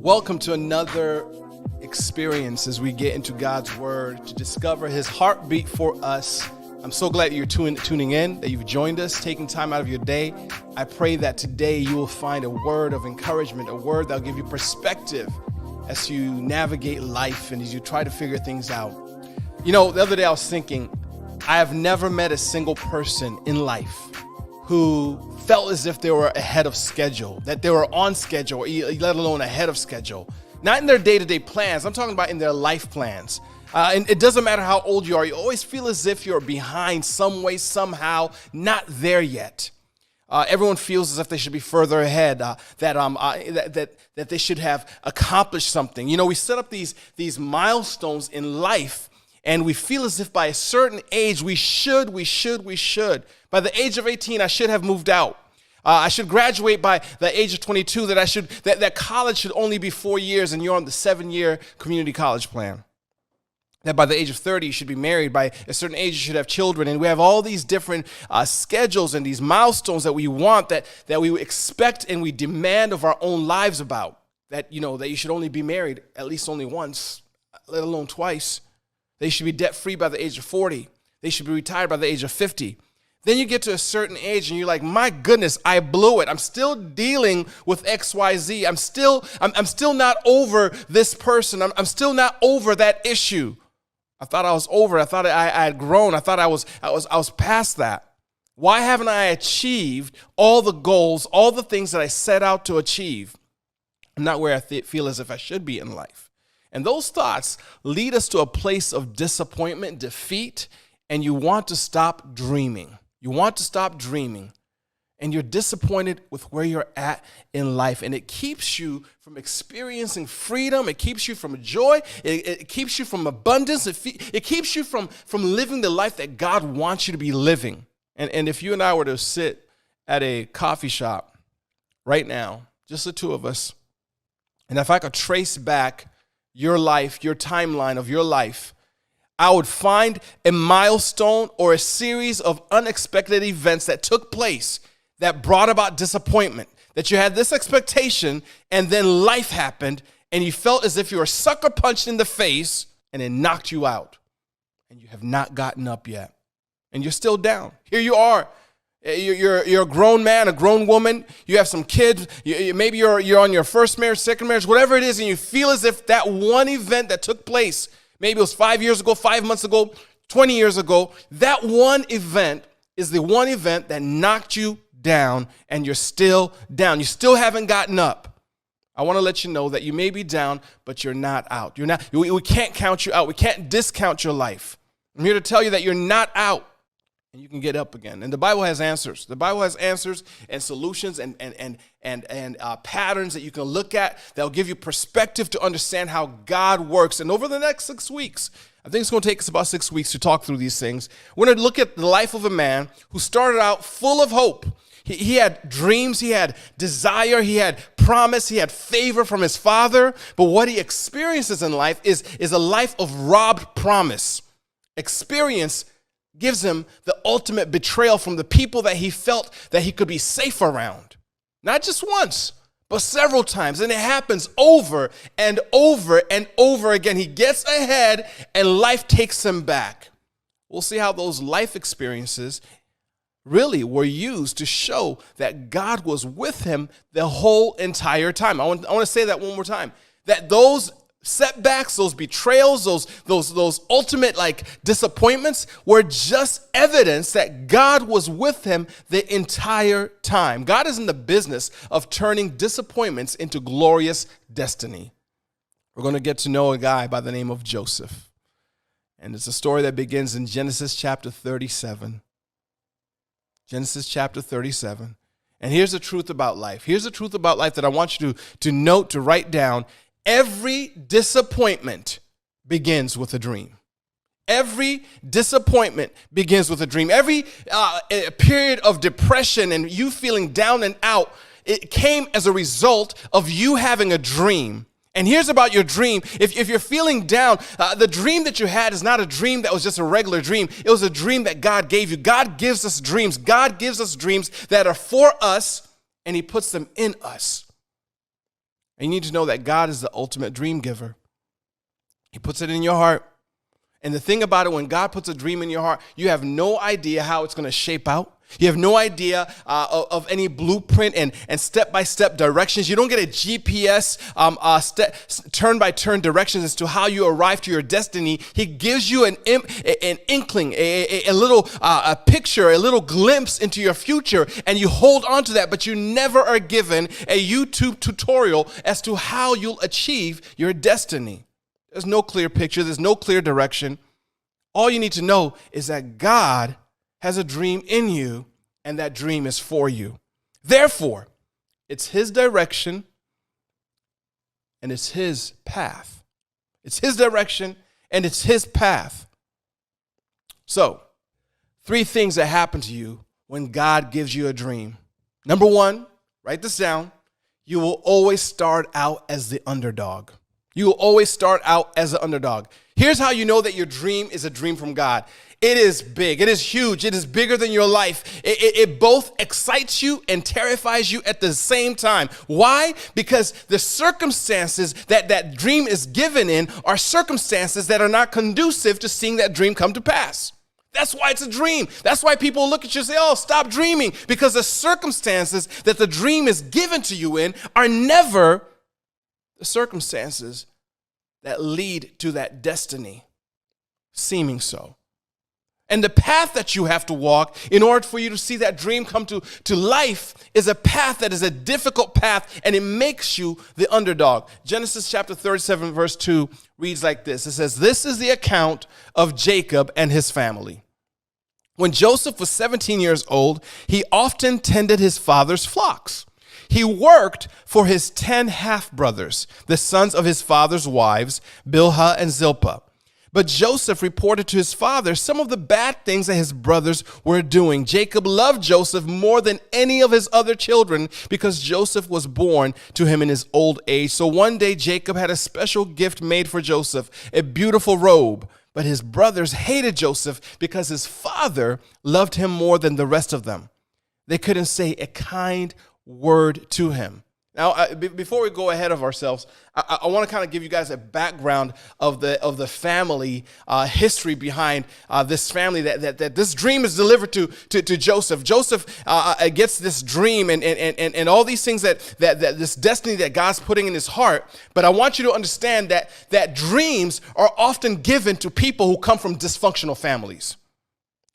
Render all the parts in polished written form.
Welcome to another experience as we get into God's Word to discover His heartbeat for us. I'm so glad you're tuning in, that you've joined us, taking time out of your day. I pray that today you will find a word of encouragement, a word that will give you perspective as you navigate life and as you try to figure things out. You know, the other day I was thinking, I have never met a single person in life who felt as if they were ahead of schedule, that they were on schedule, let alone ahead of schedule. Not in their day-to-day plans, I'm talking about in their life plans. And it doesn't matter how old you are, you always feel as if you're behind some way, somehow, not there yet. Everyone feels as if they should be further ahead, that they should have accomplished something. You know, we set up these milestones in life, and we feel as if by a certain age, we should. By the age of 18, I should have moved out. I should graduate by the age of 22, that college should only be 4 years, and you're on the 7-year community college plan. That by the age of 30, you should be married. By a certain age, you should have children. And we have all these different schedules and these milestones that we want, that we expect and we demand of our own lives about. That, you know, that you should only be married at least only once, let alone twice. They should be debt-free by the age of 40. They should be retired by the age of 50. Then you get to a certain age and you're like, my goodness, I blew it. I'm still dealing with XYZ. I'm still not over this person. I'm still not over that issue. I thought I was over it. I thought I had grown. I thought I was past that. Why haven't I achieved all the goals, all the things that I set out to achieve? I'm not where I feel as if I should be in life. And those thoughts lead us to a place of disappointment, defeat, and you want to stop dreaming. You want to stop dreaming, and you're disappointed with where you're at in life, and it keeps you from experiencing freedom. It keeps you from joy. It keeps you from abundance. It keeps you from living the life that God wants you to be living. And if you and I were to sit at a coffee shop right now, just the two of us, and if I could trace back your life, your timeline of your life, I would find a milestone or a series of unexpected events that took place that brought about disappointment, that you had this expectation and then life happened and you felt as if you were sucker punched in the face and it knocked you out and you have not gotten up yet and you're still down. Here you are. You're a grown man, a grown woman. You have some kids. Maybe you're on your first marriage, second marriage, whatever it is, and you feel as if that one event that took place, maybe it was 5 years ago, 5 months ago, 20 years ago, that one event is the one event that knocked you down and you're still down. You still haven't gotten up. I want to let you know that you may be down, but you're not out. We can't count you out. We can't discount your life. I'm here to tell you that you're not out and you can get up again. And the Bible has answers. The Bible has answers and solutions and patterns that you can look at that will give you perspective to understand how God works. And over the next 6 weeks, I think it's going to take us about 6 weeks to talk through these things. We're going to look at the life of a man who started out full of hope. He had dreams, he had desire, he had promise, he had favor from his father. But what he experiences in life is a life of robbed promise. Experience gives him the ultimate betrayal from the people that he felt that he could be safe around. Not just once, but several times. And it happens over and over and over again. He gets ahead and life takes him back. We'll see how those life experiences really were used to show that God was with him the whole entire time. I want to say that one more time. That those setbacks, those betrayals, those ultimate disappointments were just evidence that God was with him the entire time. God is in the business of turning disappointments into glorious destiny. We're going to get to know a guy by the name of Joseph. And it's a story that begins in Genesis chapter 37. Genesis chapter 37. And here's the truth about life. Here's the truth about life that I want you to note, to write down. Every disappointment begins with a dream. Every disappointment begins with a dream. Every period of depression and you feeling down and out, it came as a result of you having a dream. And here's about your dream. If you're feeling down, the dream that you had is not a dream that was just a regular dream. It was a dream that God gave you. God gives us dreams. God gives us dreams that are for us, and he puts them in us. And you need to know that God is the ultimate dream giver. He puts it in your heart. And the thing about it, when God puts a dream in your heart, you have no idea how it's going to shape out. You have no idea of any blueprint and step-by-step directions. You don't get a GPS turn-by-turn directions as to how you arrive to your destiny. He gives you an inkling, a little picture, a little glimpse into your future, and you hold on to that, but you never are given a YouTube tutorial as to how you'll achieve your destiny. There's no clear picture. There's no clear direction. All you need to know is that God has a dream in you, and that dream is for you. Therefore, it's his direction, and it's his path. It's his direction, and it's his path. So, 3 things that happen to you when God gives you a dream. Number 1, write this down. You will always start out as the underdog. You will always start out as an underdog. Here's how you know that your dream is a dream from God. It is big. It is huge. It is bigger than your life. It both excites you and terrifies you at the same time. Why? Because the circumstances that dream is given in are circumstances that are not conducive to seeing that dream come to pass. That's why it's a dream. That's why people look at you and say, oh, stop dreaming. Because the circumstances that the dream is given to you in are never the circumstances that lead to that destiny, seeming so. And the path that you have to walk in order for you to see that dream come to life is a path that is a difficult path, and it makes you the underdog. Genesis chapter 37, verse 2 reads like this. It says, "This is the account of Jacob and his family. When Joseph was 17 years old, he often tended his father's flocks. He worked for his 10 half-brothers, the sons of his father's wives, Bilhah and Zilpah. But Joseph reported to his father some of the bad things that his brothers were doing. Jacob loved Joseph more than any of his other children because Joseph was born to him in his old age. So one day Jacob had a special gift made for Joseph, a beautiful robe. But his brothers hated Joseph because his father loved him more than the rest of them. They couldn't say a kind word to him." Now, before we go ahead of ourselves, I want to kind of give you guys a background of the family history behind this family that this dream is delivered to Joseph. Joseph gets this dream and all these things that this destiny that God's putting in his heart. But I want you to understand that dreams are often given to people who come from dysfunctional families.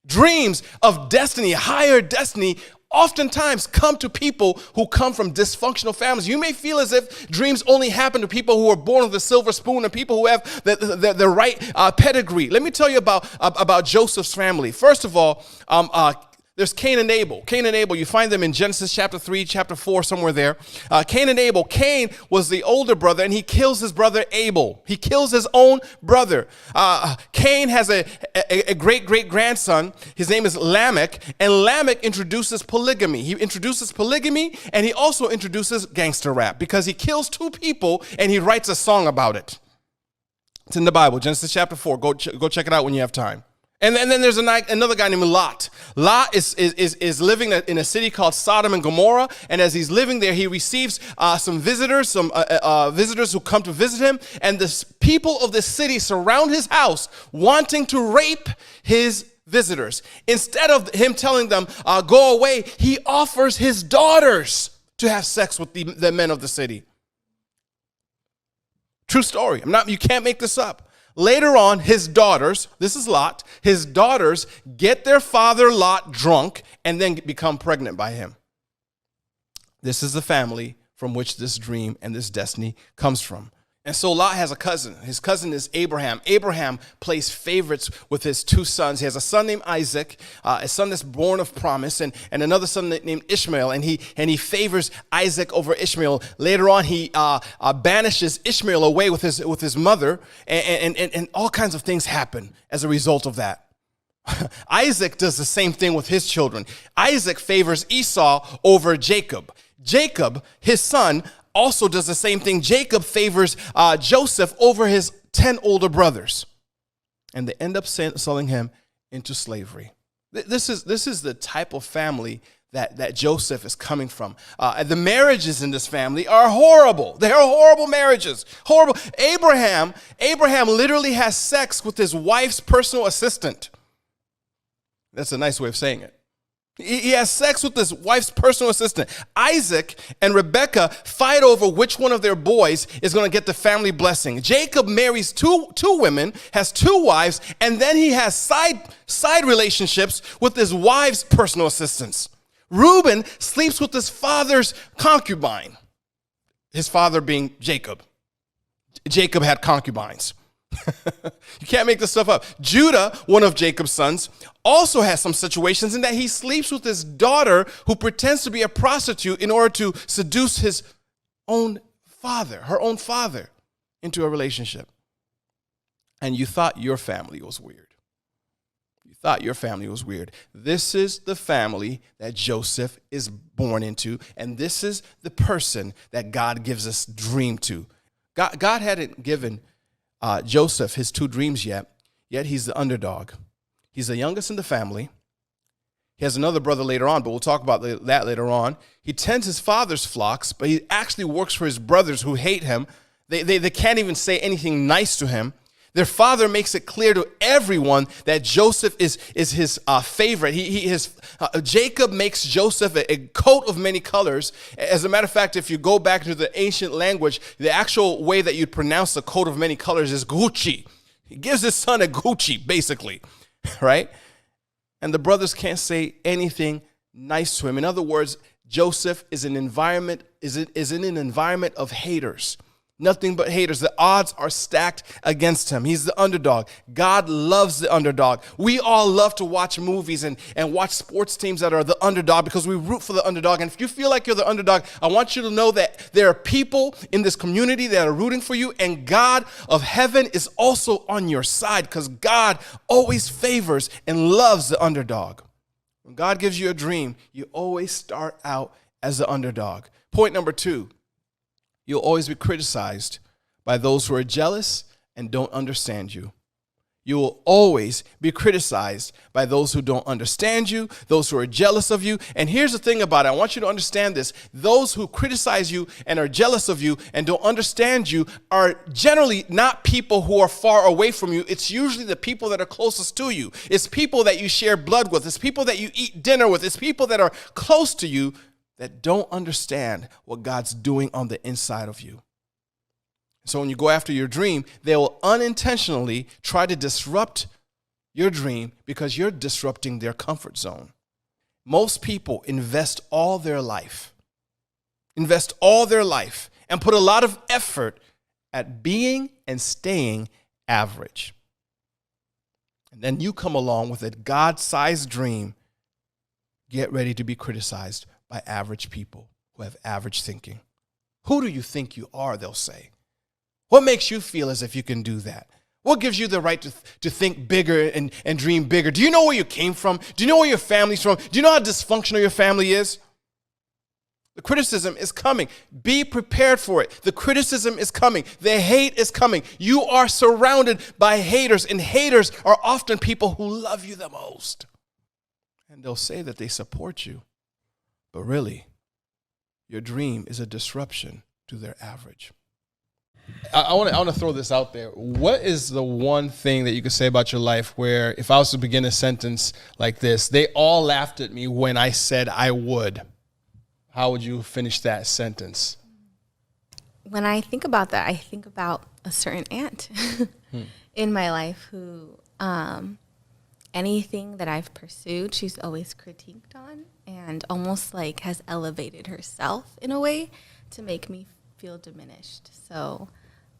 Dreams of destiny, higher destiny, oftentimes come to people who come from dysfunctional families. You may feel as if dreams only happen to people who are born with a silver spoon and people who have the right pedigree. Let me tell you about Joseph's family. First of all, there's Cain and Abel. Cain and Abel, you find them in Genesis chapter 3, chapter 4, somewhere there. Cain and Abel. Cain was the older brother, and he kills his brother Abel. He kills his own brother. Cain has a great-great-grandson. His name is Lamech, and Lamech introduces polygamy. He introduces polygamy, and he also introduces gangster rap because he kills 2 people, and he writes a song about it. It's in the Bible, Genesis chapter 4. Go check it out when you have time. And then there's another guy named Lot. Lot is living in a city called Sodom and Gomorrah, and as he's living there, he receives some visitors who come to visit him, and the people of the city surround his house, wanting to rape his visitors. Instead of him telling them, go away, he offers his daughters to have sex with the men of the city. True story. You can't make this up. Later on, his daughters, this is Lot, his daughters get their father Lot drunk and then become pregnant by him. This is the family from which this dream and this destiny comes from. And so Lot has a cousin. His cousin is Abraham. Abraham plays favorites with his 2 sons. He has a son named Isaac, a son that's born of promise, and another son named Ishmael. And he favors Isaac over Ishmael. Later on, he banishes Ishmael away with his mother, and all kinds of things happen as a result of that. Isaac does the same thing with his children. Isaac favors Esau over Jacob. Jacob, his son, also does the same thing. Jacob favors Joseph over his 10 older brothers. And they end up selling him into slavery. This is the type of family that Joseph is coming from. The marriages in this family are horrible. They are horrible marriages. Horrible. Abraham literally has sex with his wife's personal assistant. That's a nice way of saying it. He has sex with his wife's personal assistant. Isaac and Rebekah fight over which one of their boys is going to get the family blessing. Jacob marries two women, has 2 wives, and then he has side relationships with his wife's personal assistants. Reuben sleeps with his father's concubine, his father being Jacob. Jacob had concubines. You can't make this stuff up. Judah, one of Jacob's sons, also has some situations in that he sleeps with his daughter who pretends to be a prostitute in order to seduce his own father, her own father, into a relationship. And you thought your family was weird. You thought your family was weird. This is the family that Joseph is born into, and this is the person that God gives us dream to. God hadn't given Joseph his 2 dreams yet he's the underdog. He's the youngest in the family. He has another brother later on, but we'll talk about that later on. He tends his father's flocks, but he actually works for his brothers who hate him. They can't even say anything nice to him. Their father makes it clear to everyone that Joseph is his favorite. Jacob makes Joseph a coat of many colors. As a matter of fact, if you go back to the ancient language, the actual way that you'd pronounce a coat of many colors is Gucci. He gives his son a Gucci, basically, right? And the brothers can't say anything nice to him. In other words, Joseph is in an environment of haters. Nothing but haters. The odds are stacked against him. He's the underdog. God loves the underdog. We all love to watch movies and watch sports teams that are the underdog because we root for the underdog. And if you feel like you're the underdog, I want you to know that there are people in this community that are rooting for you, and God of heaven is also on your side because God always favors and loves the underdog. When God gives you a dream, you always start out as the underdog. Point number 2. You'll always be criticized by those who are jealous and don't understand you. You will always be criticized by those who don't understand you, those who are jealous of you. And here's the thing about it. I want you to understand this. Those who criticize you and are jealous of you and don't understand you are generally not people who are far away from you. It's usually the people that are closest to you. It's people that you share blood with. It's people that you eat dinner with. It's people that are close to you that don't understand what God's doing on the inside of you. So when you go after your dream, they will unintentionally try to disrupt your dream because you're disrupting their comfort zone. Most people invest all their life and put a lot of effort at being and staying average. And then you come along with a God-sized dream. Get ready to be criticized by average people who have average thinking. Who do you think you are, they'll say. What makes you feel as if you can do that? What gives you the right to think bigger and dream bigger? Do you know where you came from? Do you know where your family's from? Do you know how dysfunctional your family is? The criticism is coming. Be prepared for it. The criticism is coming. The hate is coming. You are surrounded by haters, and haters are often people who love you the most. And they'll say that they support you. But really, your dream is a disruption to their average. I want to throw this out there. What is the one thing that you could say about your life where if I was to begin a sentence like this, they all laughed at me when I said I would? How would you finish that sentence? When I think about that, I think about a certain aunt in my life who anything that I've pursued, she's always critiqued on and almost like has elevated herself in a way to make me feel diminished. So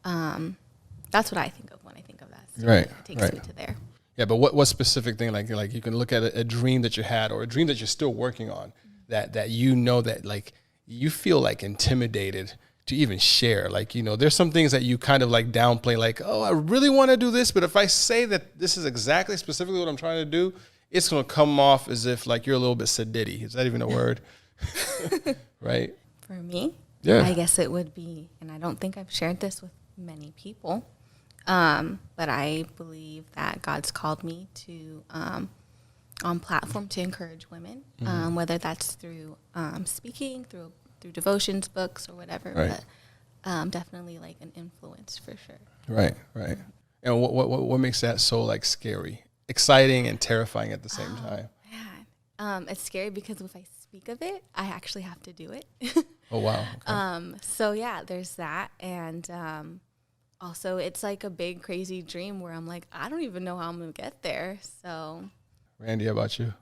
that's what I think of when I think of that. So right. It takes me to there. Yeah, but what specific thing, like you can look at a dream that you had or a dream that you're still working on that you know that like you feel like intimidated to even share. Like, you know, there's some things that you kind of like downplay, like, oh, I really want to do this, but if I say that this is exactly specifically what I'm trying to do, it's going to come off as if like you're a little bit sedity. Is that even a word? Right? For me, yeah, I guess it would be, and I don't think I've shared this with many people, but I believe that God's called me to platform to encourage women, whether that's through speaking, through devotions, books, or whatever. Right. But definitely like an influence for sure. Right. And what makes that so like scary, exciting, and terrifying at the same time? Man, it's scary because if I speak of it, I actually have to do it. Oh wow. Okay. So yeah, there's that, and also it's like a big crazy dream where I'm like, I don't even know how I'm gonna get there. So, Randy, how about you?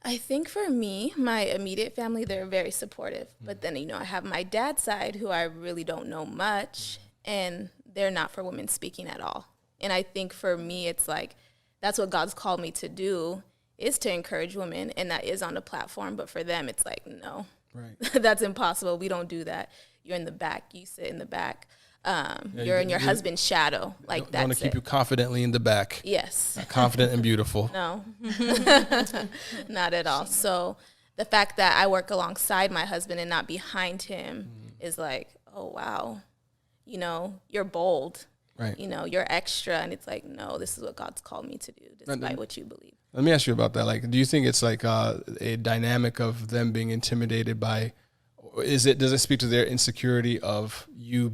I think for me, my immediate family, they're very supportive. But then, I have my dad's side who I really don't know much, and they're not for women speaking at all. And I think for me, it's like, that's what God's called me to do, is to encourage women, and that is on the platform. But for them, it's like, no, Right. that's impossible. We don't do that. You're in the back. You sit in the back. You're in your husband's shadow. Like, I want that's to keep you it. confidently in the back. Yes. Confident and beautiful. No, not at all. So the fact that I work alongside my husband and not behind him is like, oh, wow, you're bold, Right. You're extra. And it's like, no, this is what God's called me to do, despite what you believe. Let me ask you about that. Like, do you think it's like a dynamic of them being intimidated by, does it speak to their insecurity of you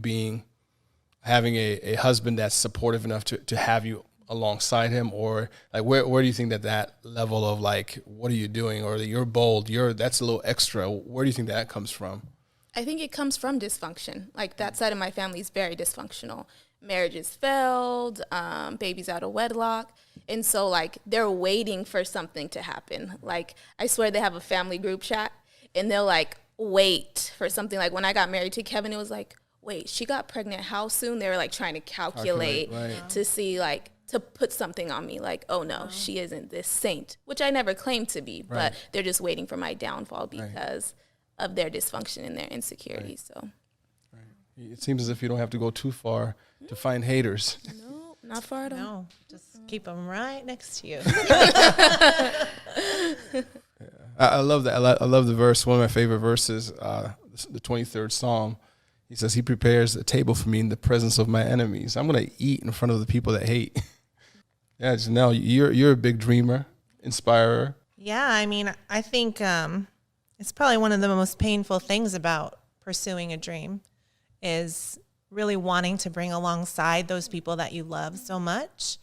having a husband that's supportive enough to have you alongside him? Or like, where do you think that level of like, what are you doing? Or that you're bold, that's a little extra. Where do you think that comes from? I think it comes from dysfunction. Like, that side of my family is very dysfunctional. Marriages failed, babies out of wedlock. And so, like, they're waiting for something to happen. Like, I swear they have a family group chat, and they'll, like, wait for something. Like, when I got married to Kevin, it was like, wait, she got pregnant how soon? They were, like, trying to calculate right. to see, like, to put something on me. Like, oh, no, she isn't this saint, which I never claimed to be. But Right. they're just waiting for my downfall because of their dysfunction and their insecurity. So It seems as if you don't have to go too far to find haters. no, not far at all. No, just keep them right next to you. I love that. I love the verse. One of my favorite verses, the 23rd Psalm. He says, he prepares a table for me in the presence of my enemies. I'm going to eat in front of the people that hate. Yeah, Janelle, you're a big dreamer, inspirer. Yeah, I mean, I think it's probably one of the most painful things about pursuing a dream is really wanting to bring alongside those people that you love so much,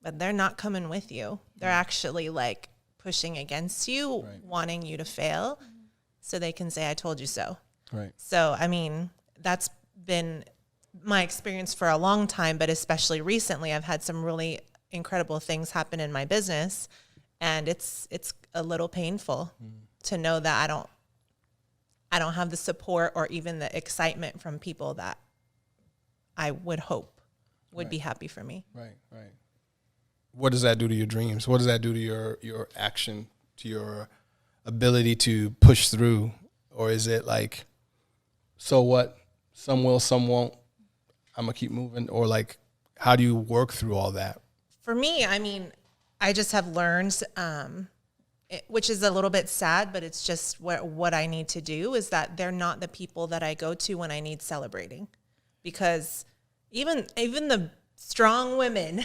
but they're not coming with you. They're actually like pushing against you, wanting you to fail so they can say, I told you so. Right. So, I mean, that's been my experience for a long time, but especially recently, I've had some really incredible things happen in my business, and it's a little painful to know that I don't have the support or even the excitement from people that I would hope would be happy for me. Right. What does that do to your dreams? What does that do to your action, to your ability to push through? Or is it like, so what? Some will, some won't. I'm going to keep moving. Or like, how do you work through all that? For me, I mean, I just have learned, which is a little bit sad, but it's just what I need to do, is that they're not the people that I go to when I need celebrating. Because even the strong women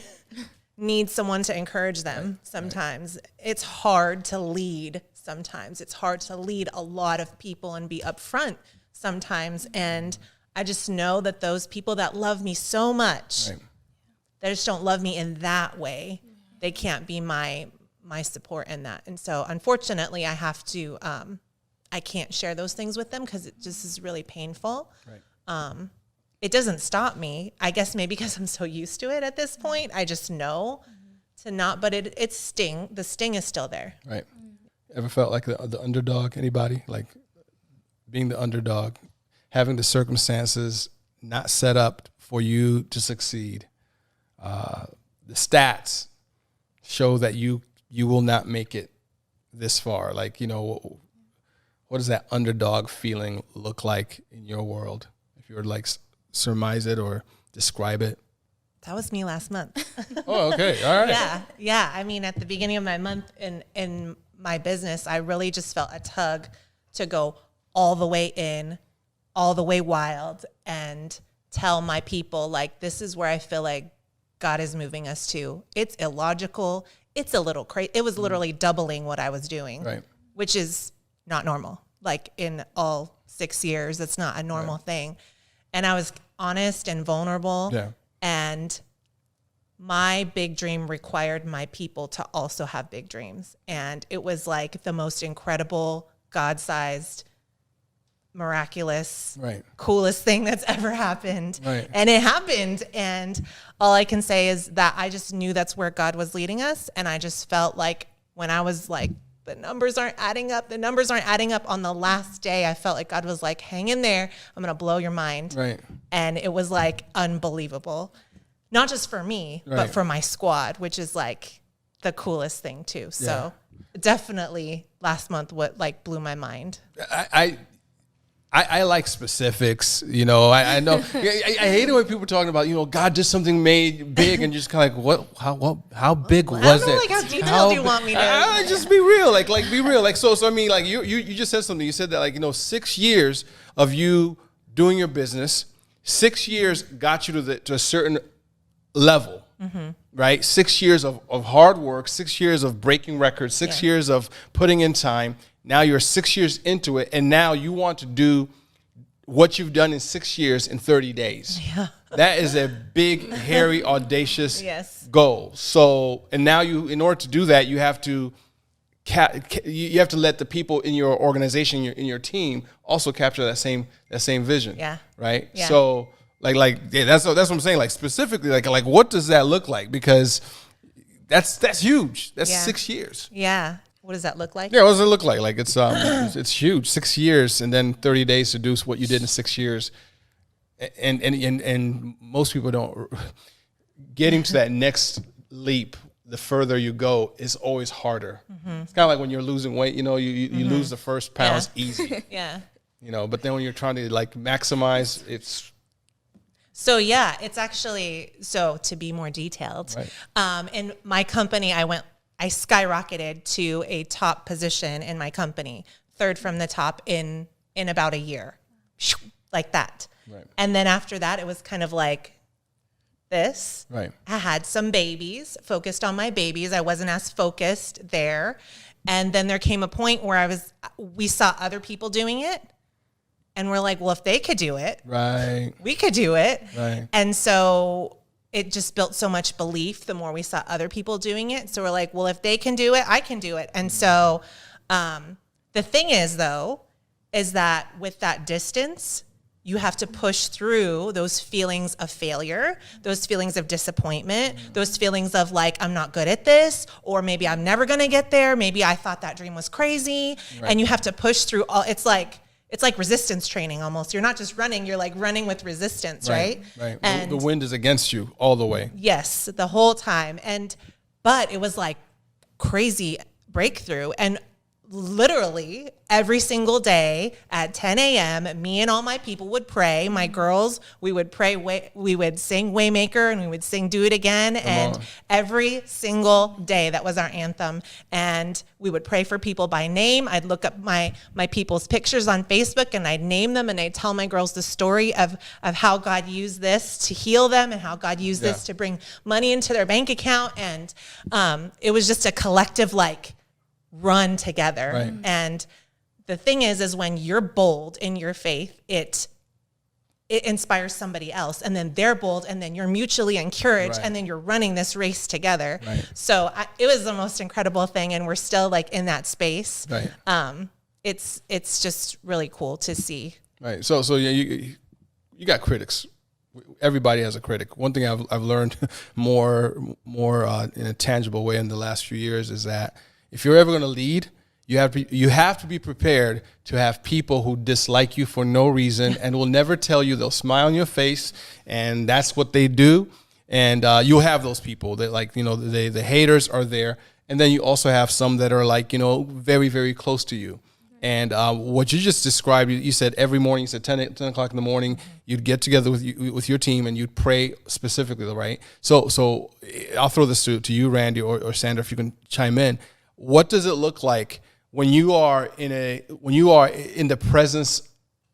need someone to encourage them sometimes. It's hard to lead sometimes. It's hard to lead a lot of people and be upfront sometimes. And I just know that those people that love me so much, they just don't love me in that way. They can't be my support in that. And so unfortunately I have to, I can't share those things with them because it just is really painful. Right. It doesn't stop me. I guess maybe because I'm so used to it at this point, I just know to not, but the sting is still there. Right. Ever felt like the underdog? Anybody? Like being the underdog, having the circumstances not set up for you to succeed. The stats show that you will not make it this far. Like, what does that underdog feeling look like in your world? If you were to like surmise it or describe it. That was me last month. Oh, okay. All right. Yeah. I mean, at the beginning of my month in my business, I really just felt a tug to go all the way in, all the way wild, and tell my people, like, this is where I feel like God is moving us to. It's illogical. it's a little crazy. It was literally doubling what I was doing, Right. which is not normal. Like in all 6 years, that's not a normal thing. And I was honest and vulnerable. Yeah. And my big dream required my people to also have big dreams. And it was like the most incredible, God-sized, miraculous, Right. coolest thing that's ever happened. Right. And it happened. And all I can say is that I just knew that's where God was leading us. And I just felt like when I was like, the numbers aren't adding up. The numbers aren't adding up. On the last day, I felt like God was like, hang in there. I'm going to blow your mind. Right. And it was like unbelievable. Not just for me, Right. but for my squad, which is like the coolest thing too. So definitely last month what like blew my mind. I like specifics, you know. I know. I hate it when people are talking about, you know, God did something made big, and you're just kind of like, how big was I don't know, it? like how detailed you big- want me to. just be real, like be real, like so. I mean, like you just said something. You said that, like, you know, 6 years of you doing your business, 6 years got you to a certain level. Right? 6 years of hard work, 6 years of breaking records, 6 years of putting in time. Now you're 6 years into it, and now you want to do what you've done in 6 years in 30 days. Yeah. That is a big, hairy, audacious goal. So, and now in order to do that, you have to you have to let the people in your organization, in your team, also capture that same vision. Yeah. Right. Yeah. So, that's what I'm saying. Like specifically, like what does that look like? Because that's huge. That's 6 years. Yeah. What does that look like? Yeah, what does it look like? Like it's huge. 6 years and then 30 days to do what you did in 6 years. And most people don't. Getting to that next leap, the further you go, is always harder. It's kind of like when you're losing weight. You know, you lose the first pounds easy. Yeah. You know, but then when you're trying to like maximize, it's So yeah, it's actually, so to be more detailed, in my company, I skyrocketed to a top position in my company, third from the top in about a year, like that. Right. And then after that, it was kind of like this. Right. I had some babies, focused on my babies. I wasn't as focused there. And then there came a point where we saw other people doing it. And we're like, well, if they could do it, right. we could do it. Right. And so it just built so much belief the more we saw other people doing it. So we're like, well, if they can do it, I can do it. And so the thing is, though, is that with that distance, you have to push through those feelings of failure, those feelings of disappointment, those feelings of like, I'm not good at this, or maybe I'm never going to get there. Maybe I thought that dream was crazy. Right. And you have to push through all, it's like resistance training almost. You're not just running, you're like running with resistance, right? Right. And The wind is against you all the way. yes, the whole time. But it was like crazy breakthrough. And literally every single day at 10 a.m., me and all my people would pray. My girls, we would pray, we would sing Waymaker, and we would sing Do It Again. And every single day, that was our anthem. And we would pray for people by name. I'd look up my people's pictures on Facebook, and I'd name them, and I'd tell my girls the story of how God used this to heal them, and how God used this to bring money into their bank account. And it was just a collective run together. Right. And the thing is when you're bold in your faith, it inspires somebody else, and then they're bold, and then you're mutually encouraged, Right. and then you're running this race together. Right. So it was the most incredible thing, and we're still in that space. Right. It's just really cool to see. Right. So yeah, you got critics. Everybody has a critic. One thing I've learned more in a tangible way in the last few years is that if you're ever going to lead, you have to be prepared to have people who dislike you for no reason and will never tell you. They'll smile on your face, and that's what they do. And you'll have those people that the haters are there, and then you also have some that are very, very close to you. And what you just described, you said every morning, you said 10 o'clock in the morning, you'd get together with your team and you'd pray specifically, right? So I'll throw this to you, Randy, or Sandra, if you can chime in. What does it look like when you are in the presence,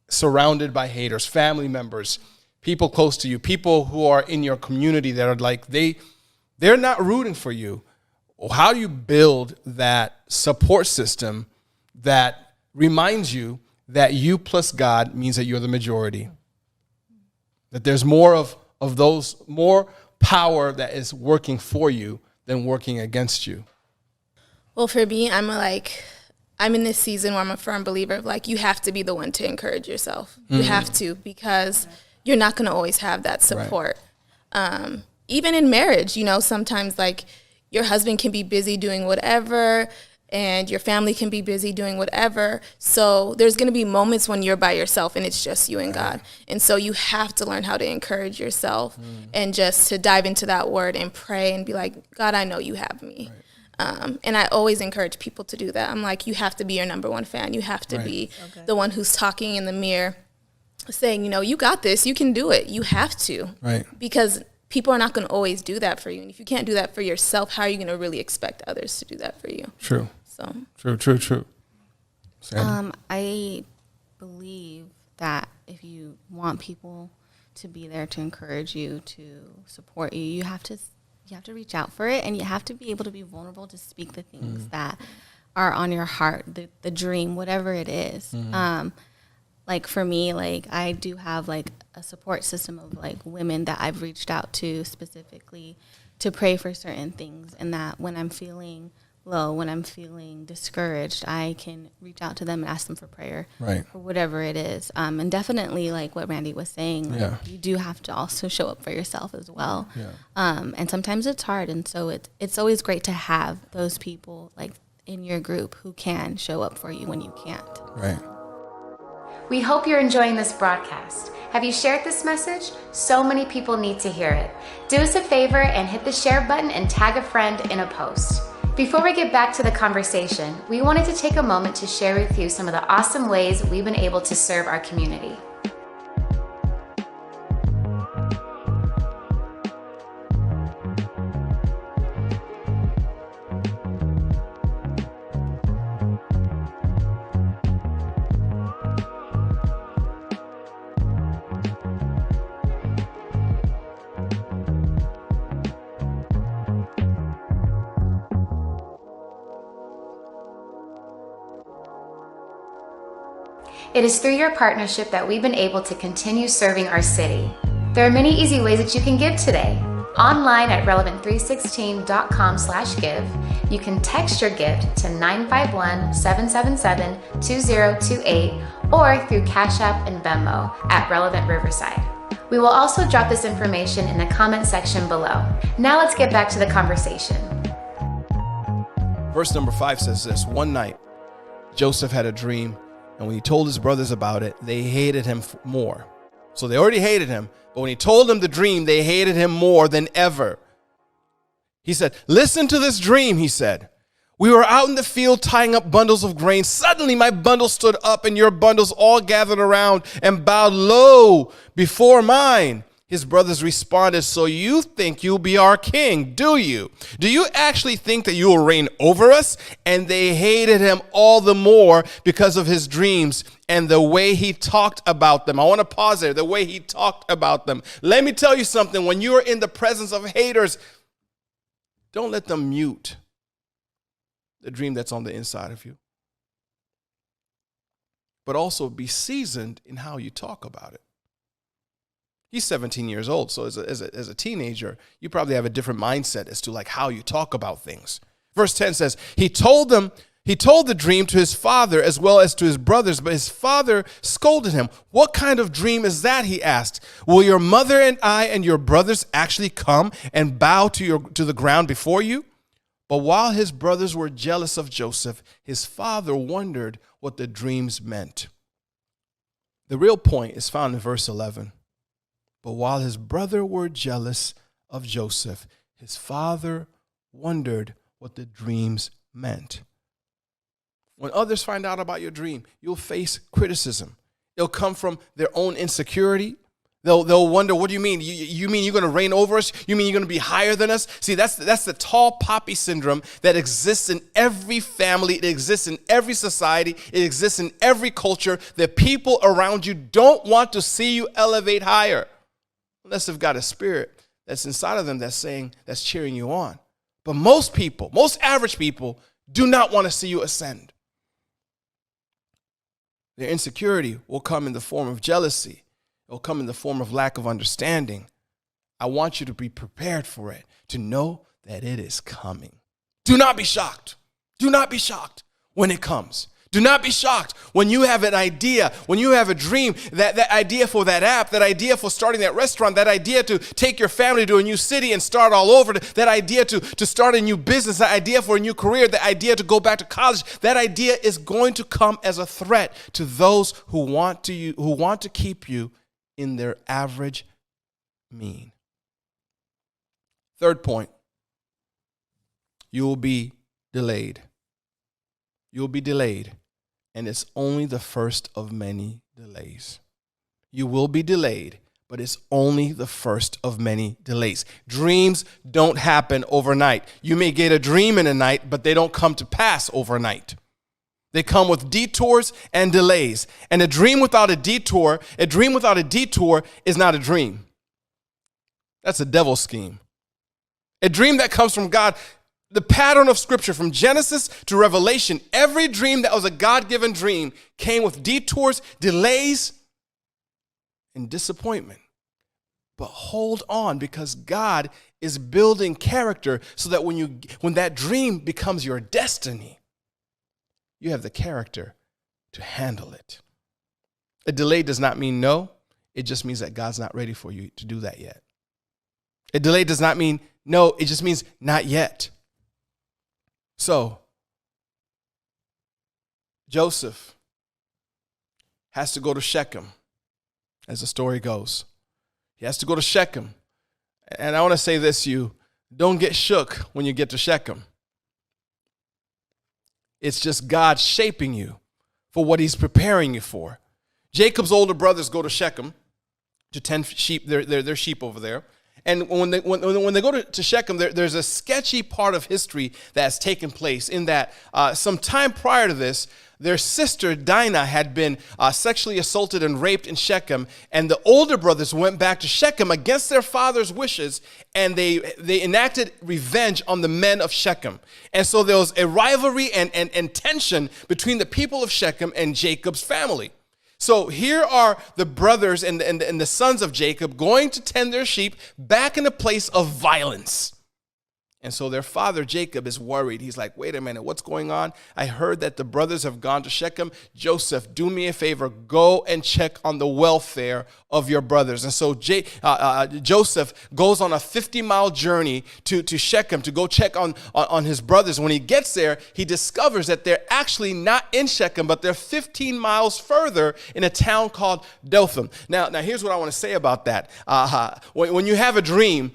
surrounded by haters, family members, people close to you, people who are in your community that are they're not rooting for you? how do you build that support system that reminds you that you plus God means that you're the majority? That there's more of those, more power that is working for you than working against you? Well, for me, I'm in this season where I'm a firm believer of like, you have to be the one to encourage yourself. You have to, because you're not going to always have that support. Even in marriage, you know, sometimes like your husband can be busy doing whatever and your family can be busy doing whatever. So there's going to be moments when you're by yourself and it's just you and God. And so you have to learn how to encourage yourself and just to dive into that word and pray and be like, God, I know you have me. And I always encourage people to do that. I'm like, you have to be your number one fan. You have to be the one who's talking in the mirror saying, you know, you got this, you can do it. You have to. Right. Because people are not going to always do that for you. And if you can't do that for yourself, how are you going to really expect others to do that for you? True. So True. I believe that if you want people to be there to encourage you, to support you, you have to reach out for it, and you have to be able to be vulnerable to speak the things that are on your heart, the dream, whatever it is. Like for me, like I do have like a support system of like women that I've reached out to specifically to pray for certain things, and that when I'm feeling low, when I'm feeling discouraged, I can reach out to them and ask them for prayer for whatever it is. And definitely like what Randy was saying, like, you do have to also show up for yourself as well. And sometimes it's hard. And so it's always great to have those people like in your group who can show up for you when you can't. Right. We hope you're enjoying this broadcast. Have you shared this message? So many people need to hear it. Do us a favor and hit the share button and tag a friend in a post. Before we get back to the conversation, we wanted to take a moment to share with you some of the awesome ways we've been able to serve our community. It is through your partnership that we've been able to continue serving our city. There are many easy ways that you can give today. Online at relevant316.com/give, you can text your gift to 951-777-2028 or through Cash App and Venmo at Relevant Riverside. We will also drop this information in the comment section below. Now let's get back to the conversation. Verse number 5 says this: one night, Joseph had a dream, and when he told his brothers about it, they hated him more. So they already hated him, but when he told them the dream, they hated him more than ever. He said, "Listen to this dream," he said. "We were out in the field tying up bundles of grain. Suddenly my bundle stood up, and your bundles all gathered around and bowed low before mine." His brothers responded, "So you think you'll be our king, do you? Do you actually think that you will reign over us?" And they hated him all the more because of his dreams and the way he talked about them. I want to pause there. The way he talked about them. Let me tell you something. When you are in the presence of haters, don't let them mute the dream that's on the inside of you. But also be seasoned in how you talk about it. He's 17 years old, so as a teenager, you probably have a different mindset as to like how you talk about things. Verse 10 says, he told the dream to his father as well as to his brothers, but his father scolded him. "What kind of dream is that?" he asked. "Will your mother and I and your brothers actually come and bow to the ground before you?" But while his brothers were jealous of Joseph, his father wondered what the dreams meant. The real point is found in verse 11. But while his brothers were jealous of Joseph, his father wondered what the dreams meant. When others find out about your dream, you'll face criticism. It'll come from their own insecurity. They'll wonder, what do you mean? You mean you're going to reign over us? You mean you're going to be higher than us? See, that's the tall poppy syndrome that exists in every family. It exists in every society. It exists in every culture. The people around you don't want to see you elevate higher unless they've got a spirit that's inside of them that's cheering you on. But most people, most average people, do not want to see you ascend. Their insecurity will come in the form of jealousy. It will come in the form of lack of understanding. I want you to be prepared for it, to know that it is coming. Do not be shocked. Do not be shocked when it comes. Do not be shocked when you have an idea, when you have a dream, that idea for that app, that idea for starting that restaurant, that idea to take your family to a new city and start all over, that idea to start a new business, that idea for a new career, that idea to go back to college. That idea is going to come as a threat to those who want to keep you in their average mean. Third point, you will be delayed. You will be delayed. And it's only the first of many delays. You will be delayed, but it's only the first of many delays. Dreams don't happen overnight. You may get a dream in a night, but they don't come to pass overnight. They come with detours and delays. And a dream without a detour is not a dream. That's a devil's scheme. A dream that comes from God, the pattern of Scripture from Genesis to Revelation, every dream that was a God-given dream came with detours, delays, and disappointment. But hold on, because God is building character so that when that dream becomes your destiny, you have the character to handle it. A delay does not mean no. It just means that God's not ready for you to do that yet. A delay does not mean no. It just means not yet. So, Joseph has to go to Shechem, as the story goes. He has to go to Shechem. And I want to say this to you, don't get shook when you get to Shechem. It's just God shaping you for what he's preparing you for. Jacob's older brothers go to Shechem to tend sheep, their sheep over there. And when they go to Shechem, there's a sketchy part of history that's taken place in that some time prior to this, their sister Dinah had been sexually assaulted and raped in Shechem, and the older brothers went back to Shechem against their father's wishes, and they enacted revenge on the men of Shechem. And so there was a rivalry and tension between the people of Shechem and Jacob's family. So here are the brothers and the sons of Jacob going to tend their sheep back in a place of violence. And so their father, Jacob, is worried. He's like, wait a minute, what's going on? I heard that the brothers have gone to Shechem. Joseph, do me a favor. Go and check on the welfare of your brothers. And so Joseph goes on a 50-mile journey to Shechem to go check on his brothers. When he gets there, he discovers that they're actually not in Shechem, but they're 15 miles further in a town called Dothan. Now here's what I want to say about that. When you have a dream,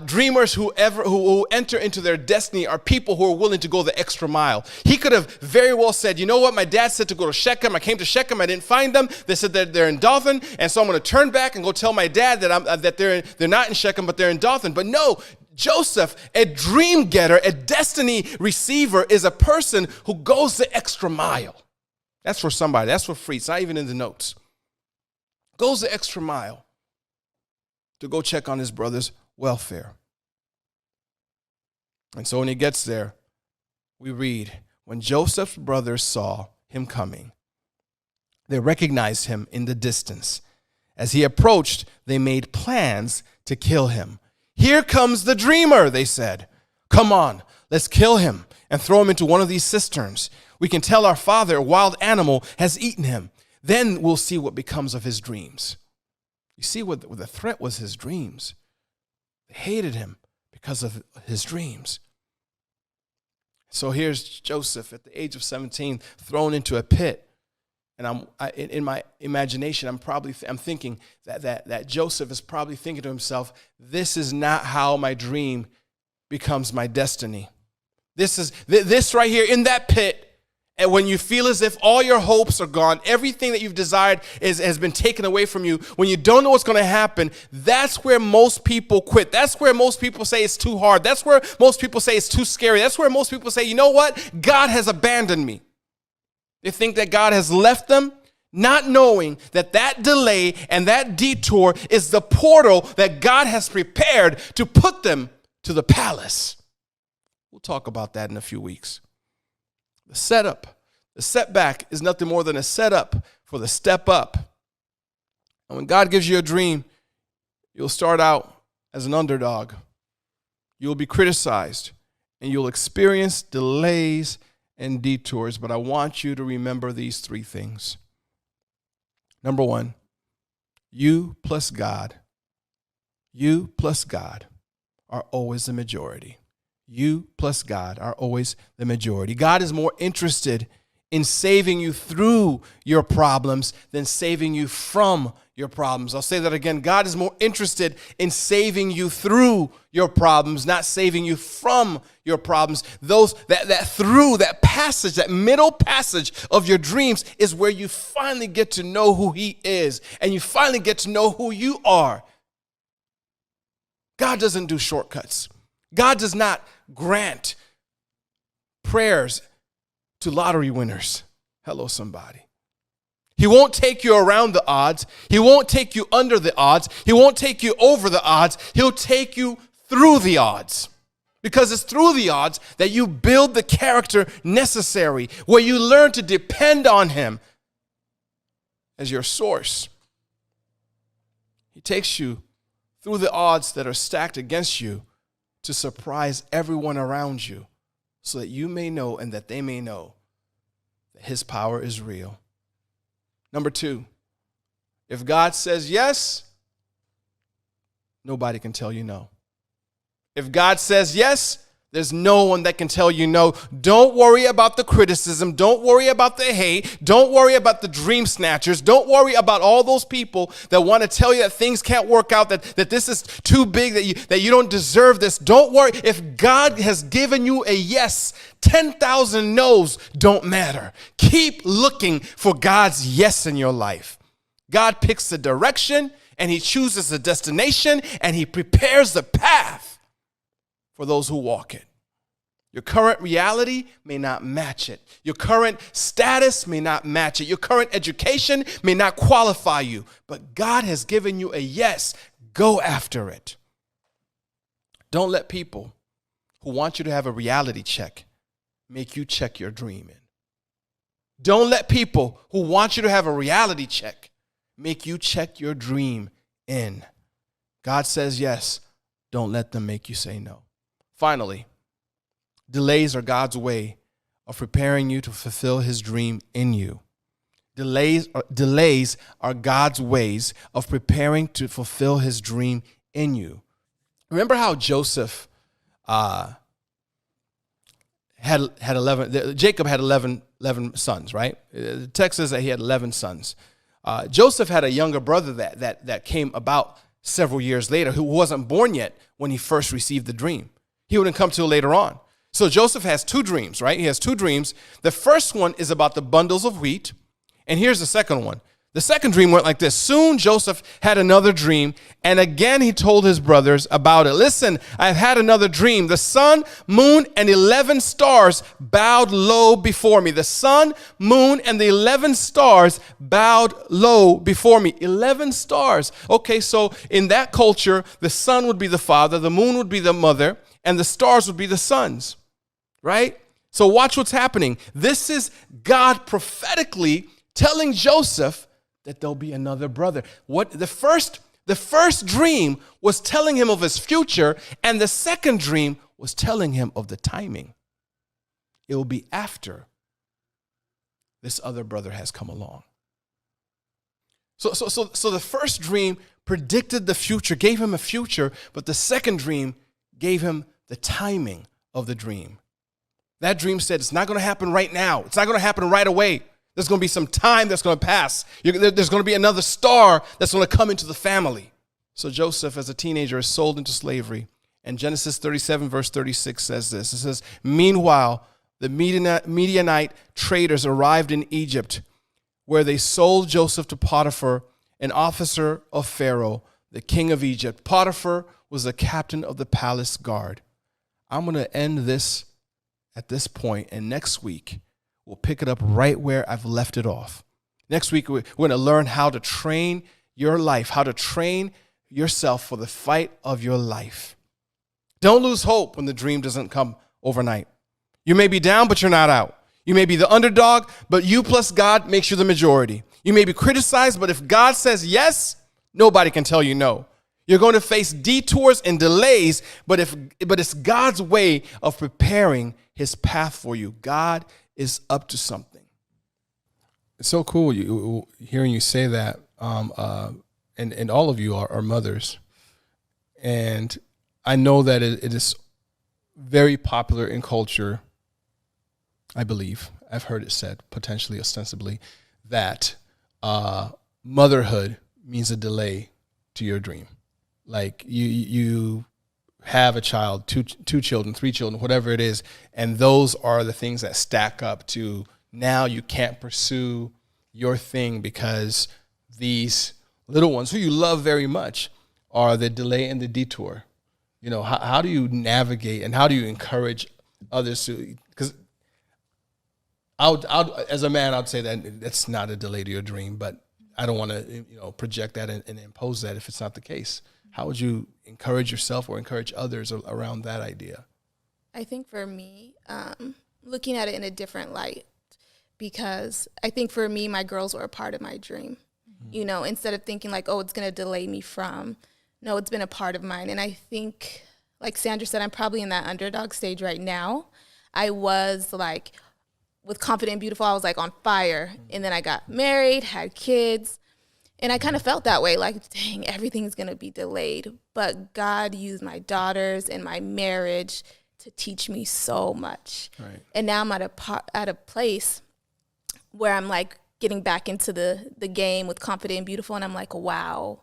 dreamers who enter into their destiny are people who are willing to go the extra mile. He could have very well said, you know what, my dad said to go to Shechem. I came to Shechem. I didn't find them. They said that they're in Dothan, and so I'm going to turn back and go tell my dad that they're not in Shechem, but they're in Dothan. But no, Joseph, a dream getter, a destiny receiver, is a person who goes the extra mile. That's for somebody. That's for free. It's not even in the notes. Goes the extra mile to go check on his brother's welfare. And so when he gets there, we read, when Joseph's brothers saw him coming, they recognized him in the distance. As he approached, they made plans to kill him. Here comes the dreamer, they said. Come on, let's kill him and throw him into one of these cisterns. We can tell our father a wild animal has eaten him. Then we'll see what becomes of his dreams. You see what the threat was, his dreams. They hated him because of his dreams. So here's Joseph at the age of 17 thrown into a pit. And in my imagination, I'm thinking that Joseph is probably thinking to himself, this is not how my dream becomes my destiny. This right here in that pit, and when you feel as if all your hopes are gone, everything that you've desired has been taken away from you, when you don't know what's going to happen, that's where most people quit. That's where most people say it's too hard. That's where most people say it's too scary. That's where most people say, you know what? God has abandoned me. They think that God has left them, not knowing that delay and that detour is the portal that God has prepared to put them to the palace. We'll talk about that in a few weeks. The setup, the setback is nothing more than a setup for the step up. And when God gives you a dream, you'll start out as an underdog. You'll be criticized and you'll experience delays and detours. But I want you to remember these three things. Number one, you plus God are always the majority. You plus God are always the majority. God is more interested in saving you through your problems than saving you from your problems. I'll say that again. God is more interested in saving you through your problems, not saving you from your problems. That passage, that middle passage of your dreams is where you finally get to know who he is and you finally get to know who you are. God doesn't do shortcuts. God does not grant prayers to lottery winners. Hello, somebody. He won't take you around the odds. He won't take you under the odds. He won't take you over the odds. He'll take you through the odds. Because it's through the odds that you build the character necessary, where you learn to depend on him as your source. He takes you through the odds that are stacked against you to surprise everyone around you so that you may know and that they may know that his power is real. Number two, if God says yes, nobody can tell you no. If God says yes, there's no one that can tell you no. Don't worry about the criticism. Don't worry about the hate. Don't worry about the dream snatchers. Don't worry about all those people that want to tell you that things can't work out, that this is too big, that you don't deserve this. Don't worry. If God has given you a yes, 10,000 no's don't matter. Keep looking for God's yes in your life. God picks the direction and he chooses the destination and he prepares the path for those who walk it. Your current reality may not match it. Your current status may not match it. Your current education may not qualify you. But God has given you a yes. Go after it. Don't let people who want you to have a reality check make you check your dream in. Don't let people who want you to have a reality check make you check your dream in. God says yes. Don't let them make you say no. Finally, delays are God's way of preparing you to fulfill his dream in you. Delays are God's ways of preparing to fulfill his dream in you. Remember how Joseph had 11, Jacob had 11 sons, right? The text says that he had 11 sons. Joseph had a younger brother that came about several years later who wasn't born yet when he first received the dream. He wouldn't come till later on. So Joseph has two dreams, right? He has two dreams. The first one is about the bundles of wheat. And here's the second one. The second dream went like this. Soon Joseph had another dream, and again he told his brothers about it. Listen, I've had another dream. The sun, moon, and 11 stars bowed low before me. The sun, moon, and the 11 stars bowed low before me. 11 stars. Okay, so in that culture, the sun would be the father, the moon would be the mother, and the stars would be the sons, right? So watch what's happening. This is God prophetically telling Joseph that there'll be another brother. What the first dream was telling him of his future, and the second dream was telling him of the timing. It will be after this other brother has come along. So the first dream predicted the future, gave him a future, but the second dream gave him the timing of the dream. That dream said it's not going to happen right now. It's not going to happen right away. There's going to be some time that's going to pass. There's going to be another star that's going to come into the family. So Joseph, as a teenager, is sold into slavery. And Genesis 37, verse 36 says this. It says, meanwhile, the Midianite traders arrived in Egypt, where they sold Joseph to Potiphar, an officer of Pharaoh, the king of Egypt. Potiphar was the captain of the palace guard. I'm going to end this at this point, and next week, we'll pick it up right where I've left it off. Next week, we're going to learn how to train your life, how to train yourself for the fight of your life. Don't lose hope when the dream doesn't come overnight. You may be down, but you're not out. You may be the underdog, but you plus God makes you the majority. You may be criticized, but if God says yes, nobody can tell you no. You're going to face detours and delays, but it's God's way of preparing his path for you. God is up to something. It's so cool hearing you say that. And all of you are mothers. And I know that it is very popular in culture, I believe. I've heard it said, potentially, ostensibly, that motherhood means a delay to your dream. Like you have a child, two children, 3 children, whatever it is, and those are the things that stack up to now you can't pursue your thing because these little ones who you love very much are the delay and the detour. You know, how do you navigate and how do you encourage others to, because as a man, I'd say that that's not a delay to your dream, but I don't want to, project that and impose that if it's not the case. How would you encourage yourself or encourage others around that idea? I think for me, looking at it in a different light, because I think for me, my girls were a part of my dream. Mm-hmm. Instead of thinking like, oh, it's going to delay me from, no, it's been a part of mine. And I think, like Sandra said, I'm probably in that underdog stage right now. I was like, with Confident and Beautiful, I was like on fire. And then I got married, had kids. And I kind of felt that way, like, dang, everything's going to be delayed. But God used my daughters and my marriage to teach me so much. Right. And now I'm at a place where I'm like getting back into the game with Confident and Beautiful. And I'm like, wow,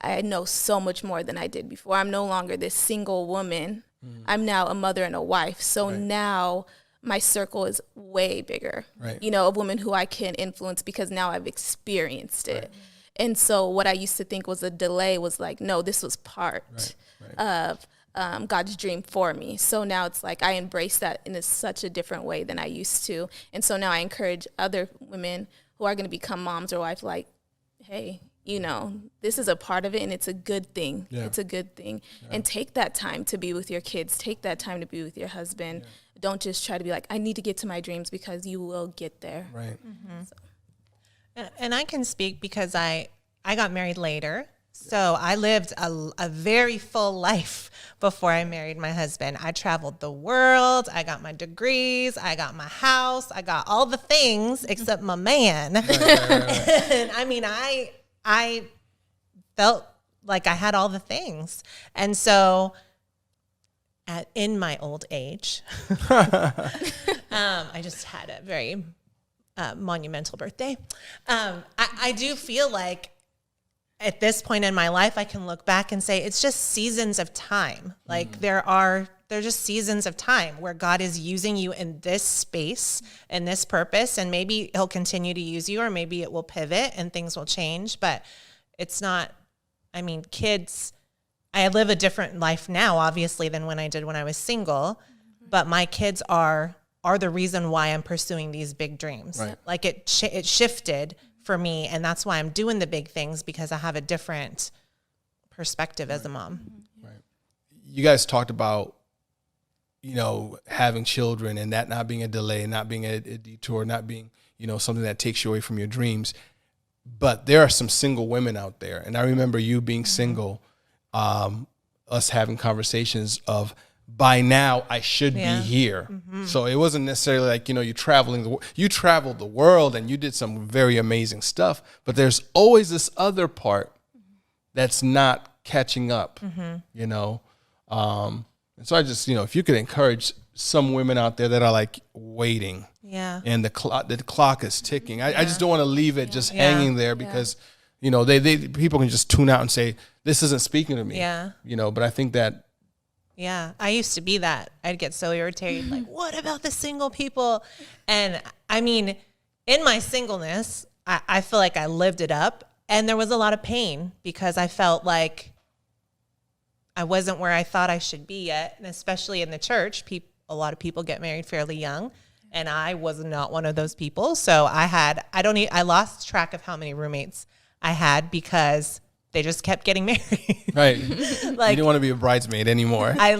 I know so much more than I did before. I'm no longer this single woman. I'm now a mother and a wife. So now my circle is way bigger, of women who I can influence because now I've experienced it. Right. And so what I used to think was a delay was like, no, this was part of God's dream for me. So now it's like I embrace that in such a different way than I used to. And so now I encourage other women who are going to become moms or wives, like, hey, this is a part of it and it's a good thing. Yeah. It's a good thing. Yeah. And take that time to be with your kids. Take that time to be with your husband. Yeah. Don't just try to be like, I need to get to my dreams, because you will get there. Right. Mm-hmm. So. And I can speak because I got married later. So I lived a very full life before I married my husband. I traveled the world. I got my degrees. I got my house. I got all the things except my man. And I mean, I felt like I had all the things. And so in my old age, I just had a very monumental birthday. I do feel like at this point in my life, I can look back and say it's just seasons of time. Like they're just seasons of time where God is using you in this space and this purpose, and maybe he'll continue to use you, or maybe it will pivot and things will change. But it's not, kids, I live a different life now, obviously, than when I did when I was single, but my kids are the reason why I'm pursuing these big dreams. Right. Like it shifted for me, and that's why I'm doing the big things, because I have a different perspective as a mom. Right. You guys talked about, having children and that not being a delay, not being a detour, not being, something that takes you away from your dreams. But there are some single women out there. And I remember you being single, us having conversations of, by now I should be here. Mm-hmm. So it wasn't necessarily like, you traveled the world and you did some very amazing stuff, but there's always this other part that's not catching up, and so I just, if you could encourage some women out there that are like waiting, and the clock is ticking. I just don't want to leave it just hanging there because, they people can just tune out and say, this isn't speaking to me, but I think that, I used to be that. I'd get so irritated, like, what about the single people? And in my singleness, I feel like I lived it up, and there was a lot of pain because I felt like I wasn't where I thought I should be yet. And especially in the church, a lot of people get married fairly young, and I was not one of those people. So I lost track of how many roommates I had because they just kept getting married. Right. You Like, didn't want to be a bridesmaid anymore. I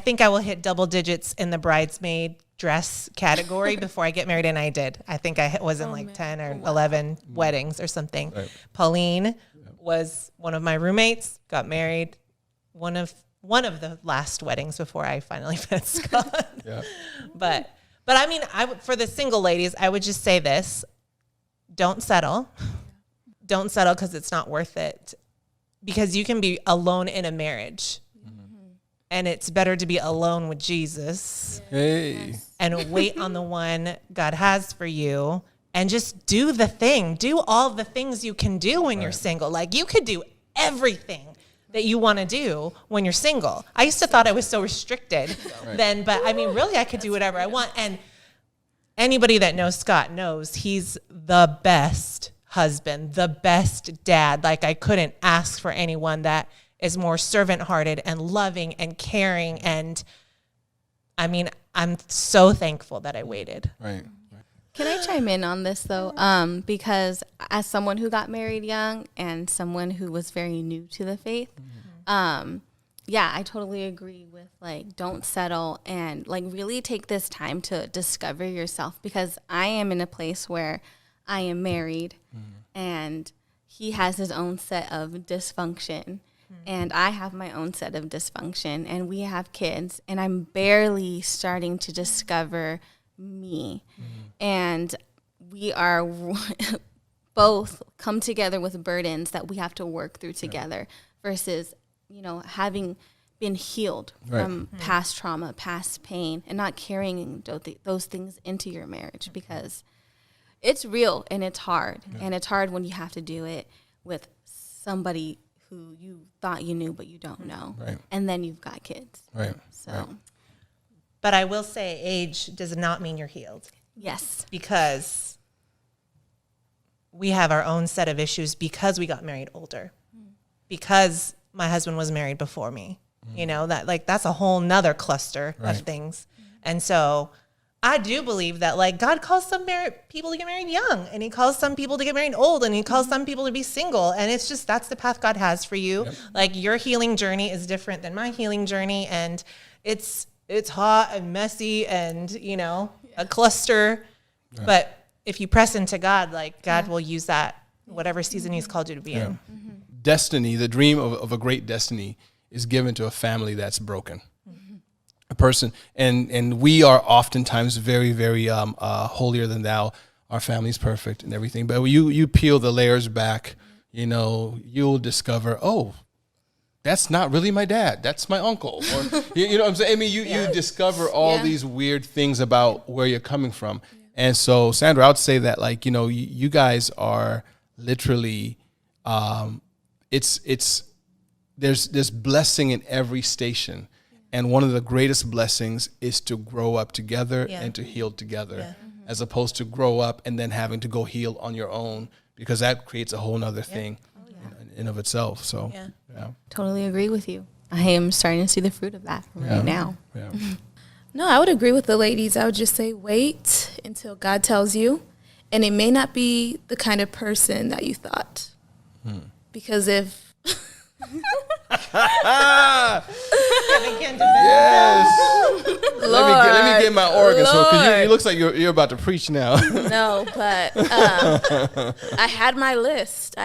think I will hit double digits in the bridesmaid dress category before I get married. And I did. I think I was in 10 or 11 weddings or something. Right. Pauline was one of my roommates, got married. One of the last weddings before I finally met Scott. Yeah. But I mean, for the single ladies, I would just say this: don't settle. Don't settle because it's not worth it. Because you can be alone in a marriage, and it's better to be alone with Jesus Hey. and wait on the one God has for you, and just do the thing. Do all the things you can do when you're single. Like, you could do everything that you want to do when you're single. I used to thought I was so restricted then, but I mean, really, I could do whatever I want. And anybody that knows Scott knows he's the best husband, the best dad. Like, I couldn't ask for anyone that is more servant-hearted and loving and caring. And I mean, I'm so thankful that I waited. Right. Can I chime in on this though? Because as someone who got married young and someone who was very new to the faith, yeah, I totally agree with like, don't settle and like really take this time to discover yourself, because I am in a place where I am married and he has his own set of dysfunction and I have my own set of dysfunction and we have kids and I'm barely starting to discover me. And we are both come together with burdens that we have to work through together versus, you know, having been healed from past trauma, past pain, and not carrying those things into your marriage, because it's real and it's hard. And it's hard when you have to do it with somebody who you thought you knew but you don't know. Right. And then you've got kids. Right. So, Right. But I will say age does not mean you're healed, yes. because we have our own set of issues because we got married older, because my husband was married before me, you know, that's a whole nother cluster of things. And so I do believe that like God calls some people to get married young, and he calls some people to get married old, and he calls some people to be single. And it's just, that's the path God has for you. Like, your healing journey is different than my healing journey. And it's hot and messy and, you know, a cluster. But if you press into God, like, God will use that, whatever season he's called you to be in. Destiny, the dream of a great destiny, is given to a family that's broken. A person, and we are oftentimes very, very holier than thou. Our family's perfect and everything, but you peel the layers back, you know, you'll discover, oh, that's not really my dad. That's my uncle. Or, you know what I'm saying? I mean, you discover all these weird things about where you're coming from. And so, Sandra, I would say that, like, you know, you guys are literally, there's blessing in every station. And one of the greatest blessings is to grow up together and to heal together, as opposed to grow up and then having to go heal on your own, because that creates a whole nother thing in of itself. So, Totally agree with you. I am starting to see the fruit of that right now. Yeah. No, I would agree with the ladies. I would just say wait until God tells you. And it may not be the kind of person that you thought. Because if... Yes. Let me get my organ, so because it looks like you're about to preach now. No, but I had my list.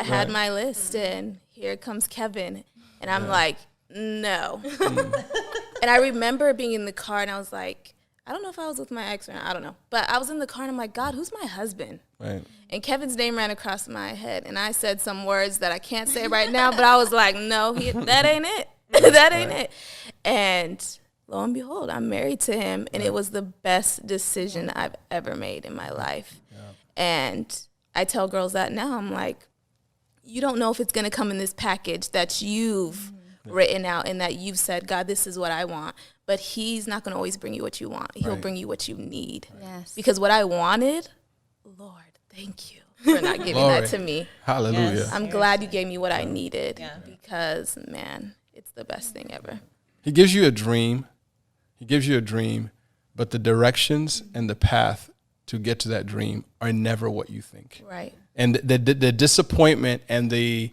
And here comes Kevin. And I'm like, no. And I remember being in the car, and I was like, I don't know if I was with my ex or not, I don't know. But I was in the car, and I'm like, God, who's my husband? Right. And Kevin's name ran across my head, and I said some words that I can't say right now, but I was like, no, that ain't it. That ain't it. And lo and behold, I'm married to him, and it was the best decision I've ever made in my life. Yeah. And I tell girls that now. I'm like, you don't know if it's going to come in this package that you've written out and that you've said, God, this is what I want. But he's not going to always bring you what you want. He'll bring you what you need. Yes. Because what I wanted, Lord, thank you for not giving that to me. Hallelujah. Yes. I'm glad you gave me what I needed because, man, it's the best thing ever. He gives you a dream. But the directions and the path to get to that dream are never what you think. Right. And the disappointment and the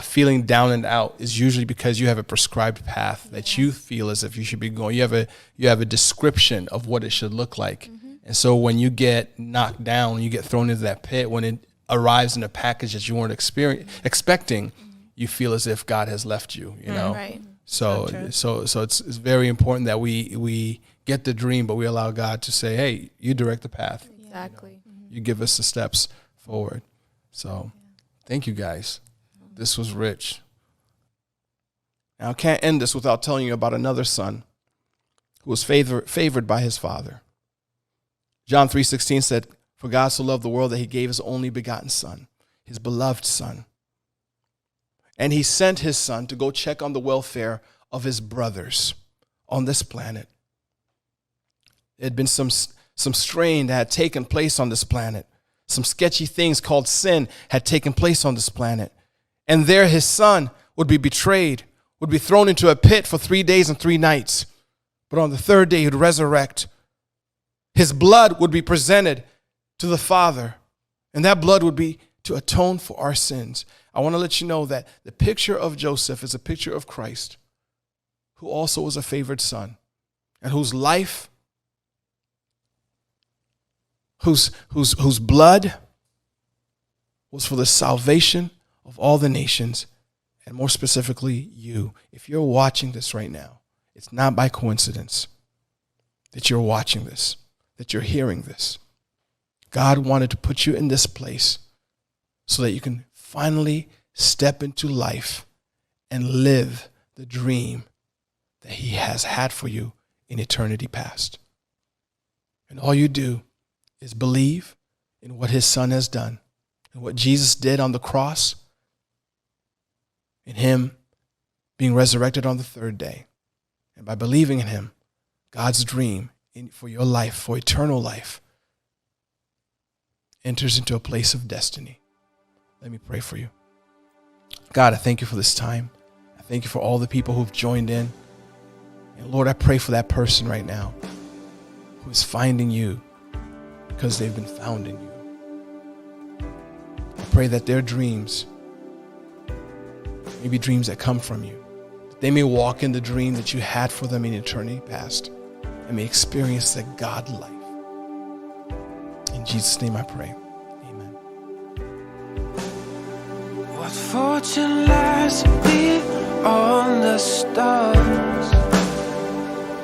feeling down and out is usually because you have a prescribed path that you feel as if you should be going. You have a description of what it should look like. And so when you get knocked down, you get thrown into that pit, when it arrives in a package that you weren't expecting, you feel as if God has left you, you know? Right. So it's very important that we get the dream, but we allow God to say, hey, you direct the path. Exactly. You give us the steps forward. So thank you guys. This was rich. Now I can't end this without telling you about another son who was favored by his father. John 3:16 said, "For God so loved the world that he gave his only begotten son, his beloved son. And he sent his son to go check on the welfare of his brothers on this planet." There had been some strain that had taken place on this planet. Some sketchy things called sin had taken place on this planet. And there his son would be betrayed, would be thrown into a pit for 3 days and 3 nights. But on the third day, he would resurrect. His blood would be presented to the Father, and that blood would be to atone for our sins. I want to let you know that the picture of Joseph is a picture of Christ, who also was a favored son, and whose life, whose blood was for the salvation of all the nations, and more specifically, you. If you're watching this right now, it's not by coincidence that you're watching this, that you're hearing this. God wanted to put you in this place so that you can finally step into life and live the dream that he has had for you in eternity past. And all you do is believe in what his son has done and what Jesus did on the cross, in him being resurrected on the third day. And by believing in him, God's dream for your life, for eternal life, enters into a place of destiny. Let me pray for you. God, I thank you for this time. I thank you for all the people who've joined in. And Lord, I pray for that person right now who is finding you because they've been found in you. I pray that their dreams may be dreams that come from you. That they may walk in the dream that you had for them in eternity past and may experience the God life. In Jesus' name I pray. Amen. What fortune lies beyond the stars?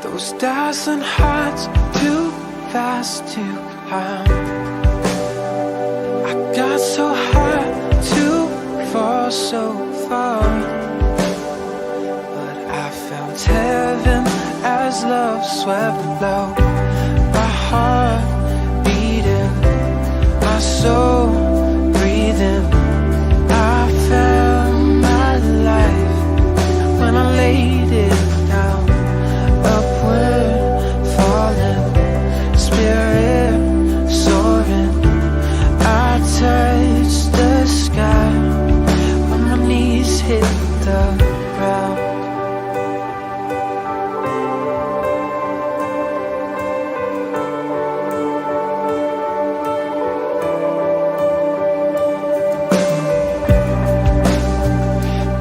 Those dazzling heights too fast to climb. I got so high to fall so far, but I found heaven as love swept low. My heart beating, my soul breathing. I found my life when I laid it down. Upward falling, spirit soaring. I touched the sky when my knees hit the ground.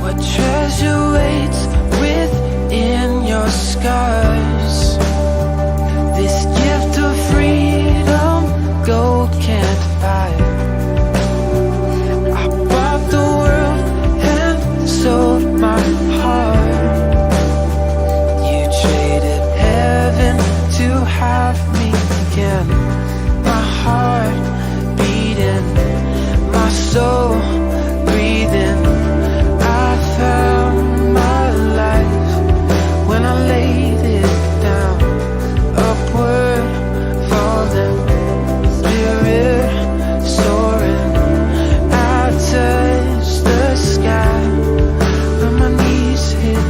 What treasure waits within your scars? This gift of freedom gold can't buy. I bought the world and sold my heart. You traded heaven to have me again. My heart beating, my soul breathing. I found my life when I laid it down. Upward falling, spirit soaring. I touched the sky when my knees hit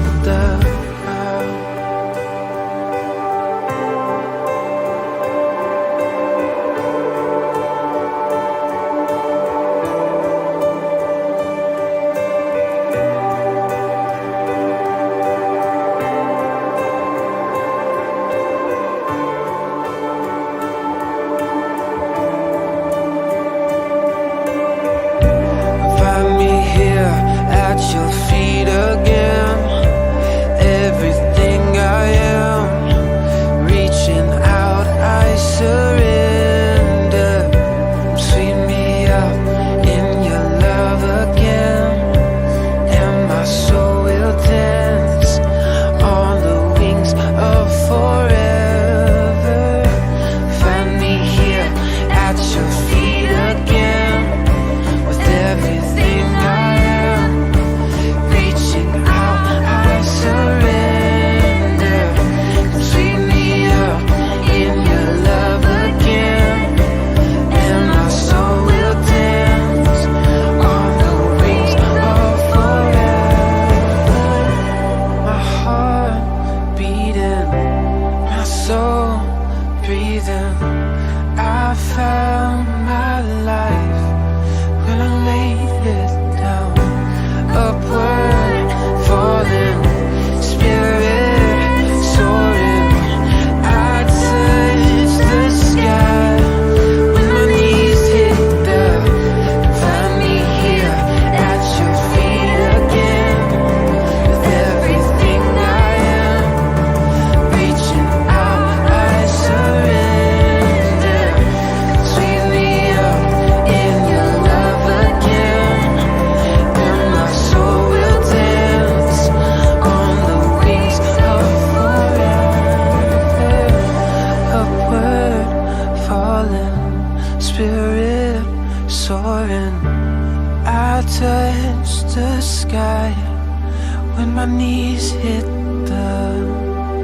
when my knees hit the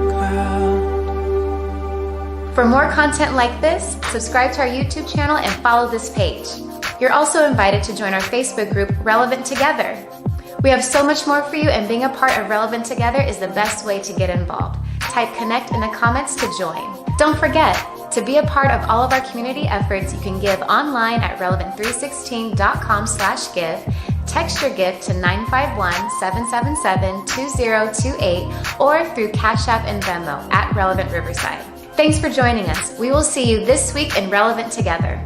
ground. For more content like this, subscribe to our YouTube channel and follow this page. You're also invited to join our Facebook group, Relevant Together. We have so much more for you, and being a part of Relevant Together is the best way to get involved. Type connect in the comments to join. Don't forget, to be a part of all of our community efforts, you can give online at relevant316.com/give. Text your gift to 951-777-2028 or through Cash App and Venmo at Relevant Riverside. Thanks for joining us. We will see you this week in Relevant Together.